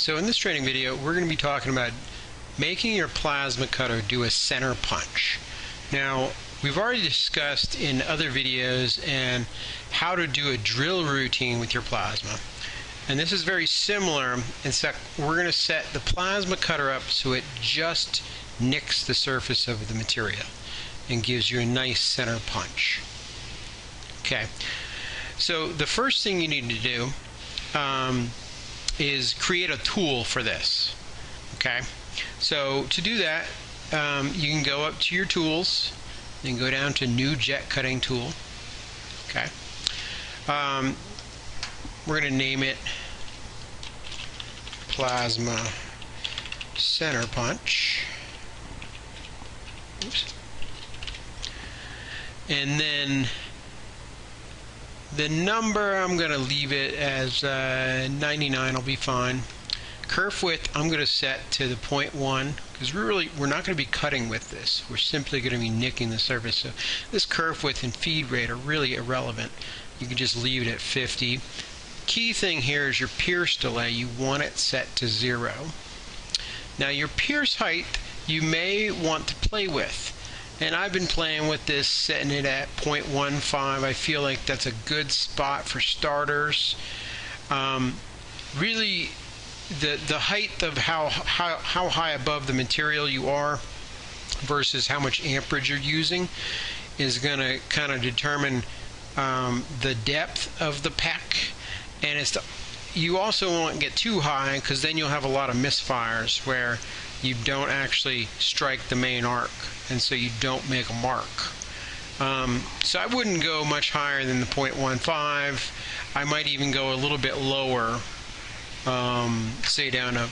So in this training video, we're going to be talking about making your plasma cutter do a center punch. Now, we've already discussed in other videos and how to do a drill routine with your plasma. And this is very similar, except we're going to set the plasma cutter up so it just nicks the surface of the material and gives you a nice center punch. Okay, so the first thing you need to do is create a tool for this. Okay, so to do that, you can go up to your tools and go down to New Jet Cutting Tool. Okay, we're going to name it Plasma Center Punch. Oops. And then the number, I'm going to leave it as 99 will be fine. Kerf width, I'm going to set to the 0.1 because we're not going to be cutting with this. We're simply going to be nicking the surface. So this kerf width and feed rate are really irrelevant. You can just leave it at 50. Key thing here is your pierce delay. You want it set to 0. Now your pierce height you may want to play with. And I've been playing with this, setting it at 0.15. I feel like that's a good spot for starters. Really, the height of how high above the material you are versus how much amperage you're using is going to kind of determine the depth of the peck. And you also won't get too high because then you'll have a lot of misfires where you don't actually strike the main arc, and so you don't make a mark. So I wouldn't go much higher than the 0.15. I might even go a little bit lower, say down to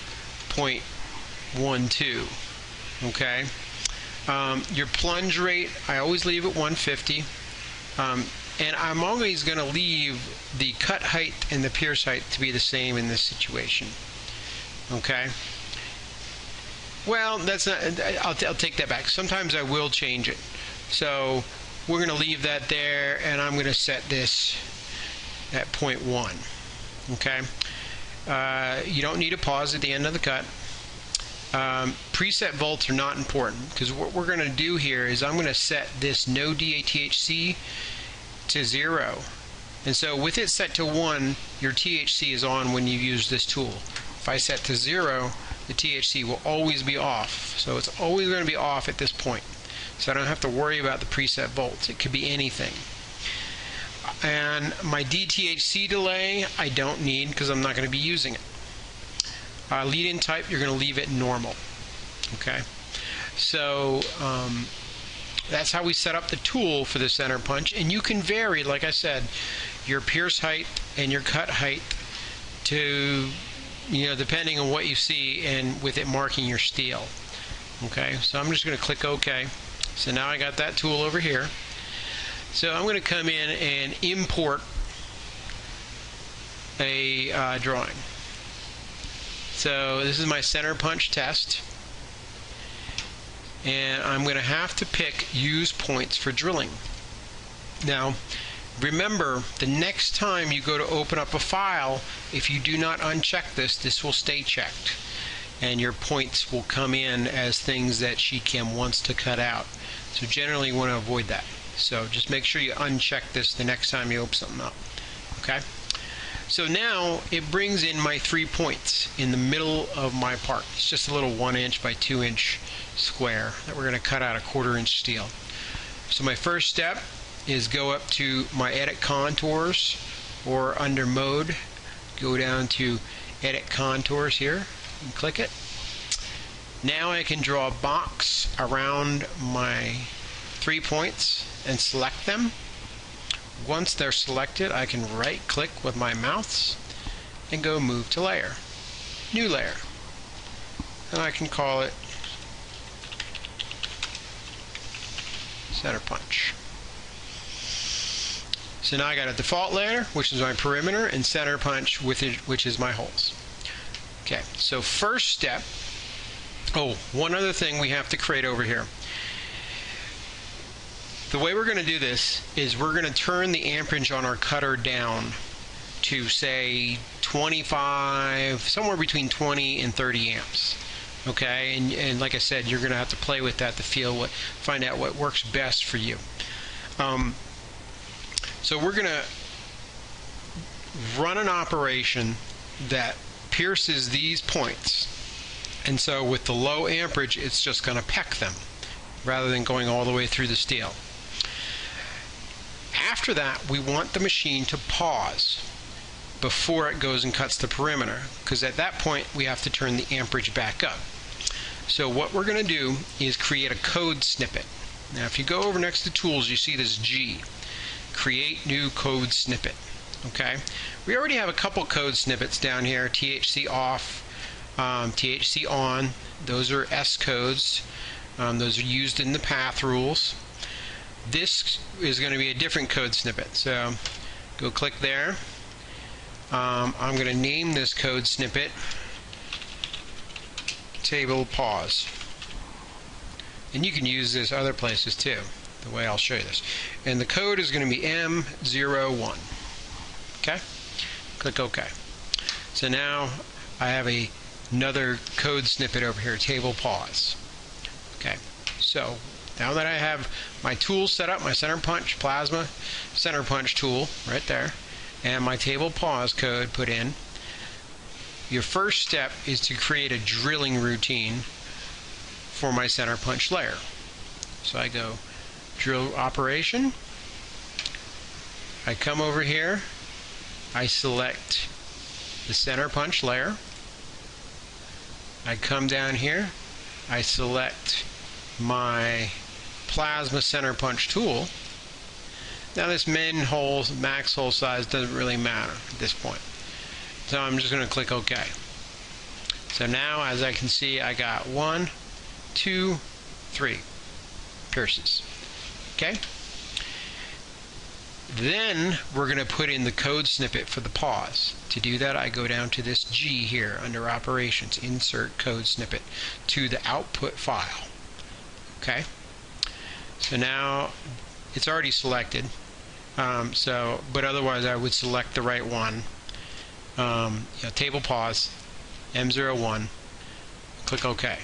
0.12. Okay. Your plunge rate, I always leave at 150. And I'm always going to leave the cut height and the pierce height to be the same in this situation. Okay. Well, that's not. I'll take that back. Sometimes I will change it. So we're going to leave that there, and I'm going to set this at 0.1. Okay. You don't need a pause at the end of the cut. Preset volts are not important because what we're going to do here is I'm going to set this no DATHC to 0. And so with it set to 1, your THC is on when you use this tool. If I set to 0, the THC will always be off. So it's always going to be off at this point. So I don't have to worry about the preset volts. It could be anything. And my DTHC delay, I don't need because I'm not going to be using it. Lead-in type, you're going to leave it normal. Okay. So that's how we set up the tool for the center punch. And you can vary, like I said, your pierce height and your cut height to, depending on what you see and with it marking your steel. Okay, so I'm just going to click OK. So now I got that tool over here. So I'm going to come in and import a drawing. So this is my center punch test. And I'm going to have to pick use points for drilling. Now, remember, the next time you go to open up a file, if you do not uncheck this, this will stay checked. And your points will come in as things that sheetcam wants to cut out. So generally you want to avoid that. So just make sure you uncheck this the next time you open something up. Okay? So now it brings in my 3 points in the middle of my part. It's just a little 1 inch by 2 inch square that we're going to cut out a 1/4 inch steel. So my first step is go up to my edit contours, or under mode, go down to edit contours here and click it. Now I can draw a box around my 3 points and select them. Once they're selected, I can right click with my mouse and go move to layer, new layer, and I can call it center punch. So now I got a default layer, which is my perimeter, and center punch, which is my holes. Okay, so first step, one other thing we have to create over here. The way we're going to do this is we're going to turn the amperage on our cutter down to say 25, somewhere between 20 and 30 amps. Okay, and like I said, you're going to have to play with that to find out what works best for you. So we're going to run an operation that pierces these points, and so with the low amperage, it's just going to peck them rather than going all the way through the steel. After that, we want the machine to pause before it goes and cuts the perimeter, because at that point we have to turn the amperage back up. So what we're going to do is create a code snippet. Now if you go over next to tools, you see this G, create new code snippet. Okay, we already have a couple code snippets down here, THC off, THC on. Those are S codes. Those are used in the path rules. This is going to be a different code snippet, so go click there. I'm going to name this code snippet table pause, and you can use this other places too, the way I'll show you this. And the code is going to be M01. Okay, click OK. So now I have another code snippet over here, table pause. Okay, so now that I have my tool set up, my center punch plasma center punch tool right there, and my table pause code put in, your first step is to create a drilling routine for my center punch layer. So I go drill operation, I come over here, I select the center punch layer, I come down here, I select my plasma center punch tool. Now this max hole size doesn't really matter at this point, so I'm just going to click OK. So now, as I can see, I got 1, 2, 3 pierces. Okay, then we're going to put in the code snippet for the pause. To do that, I go down to this G here under operations, insert code snippet to the output file. Okay, so now it's already selected, but otherwise I would select the right one. Table pause, M01, click OK.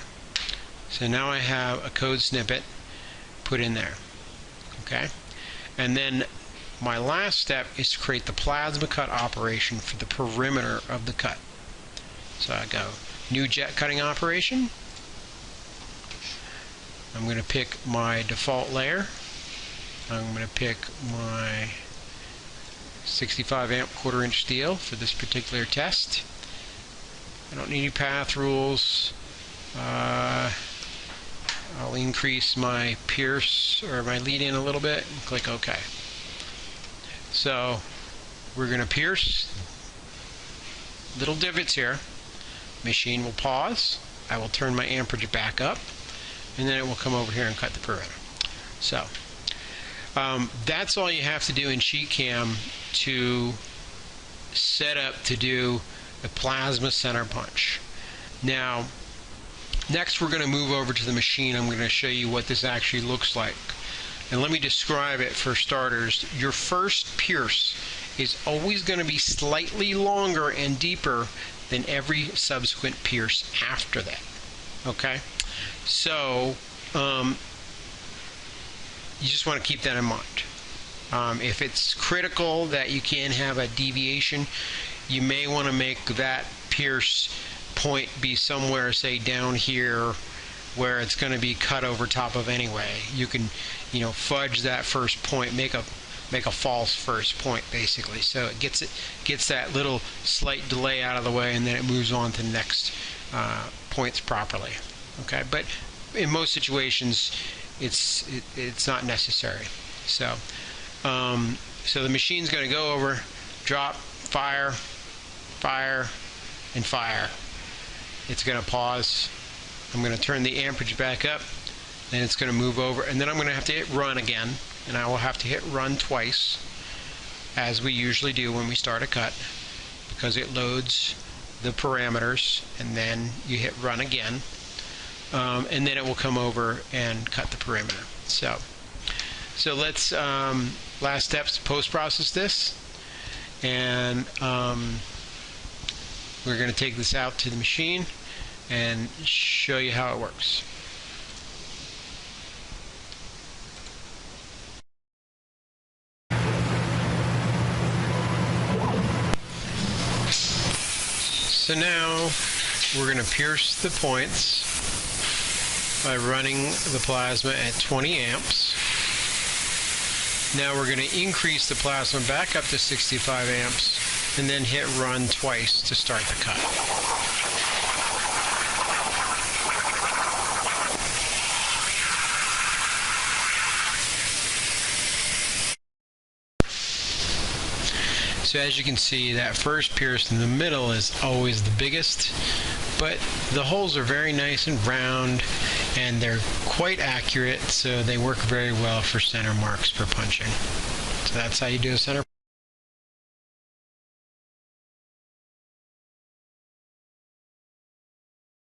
So now I have a code snippet put in there. Okay, and then my last step is to create the plasma cut operation for the perimeter of the cut. So I go new jet cutting operation. I'm going to pick my default layer. I'm going to pick my 65 amp 1/4 inch steel for this particular test. I don't need any path rules. I'll increase my pierce or my lead in a little bit and click OK. So we're going to pierce little divots here. Machine will pause. I will turn my amperage back up, and then it will come over here and cut the perimeter. So that's all you have to do in sheetcam to set up to do a plasma center punch. Now next we're going to move over to the machine. I'm going to show you what this actually looks like, and let me describe it for starters. Your first pierce is always going to be slightly longer and deeper than every subsequent pierce after that. Okay, so you just want to keep that in mind. If it's critical that you can have a deviation, you may want to make that pierce point be somewhere, say down here, where it's going to be cut over top of anyway. You can, fudge that first point, make a false first point basically, so it gets that little slight delay out of the way, and then it moves on to the next points properly. Okay, but in most situations it's not necessary. So so the machine's going to go over, drop, fire, fire, and fire. It's going to pause. I'm going to turn the amperage back up, then it's going to move over, and then I'm going to have to hit run again, and I will have to hit run twice, as we usually do when we start a cut, because it loads the parameters, and then you hit run again, and then it will come over and cut the perimeter. So let's last steps, post process this, and we're going to take this out to the machine and show you how it works. So now we're going to pierce the points by running the plasma at 20 amps. Now we're going to increase the plasma back up to 65 amps and then hit run twice to start the cut. So as you can see, that first pierce in the middle is always the biggest, but the holes are very nice and round, and they're quite accurate, so they work very well for center marks for punching. So that's how you do a center.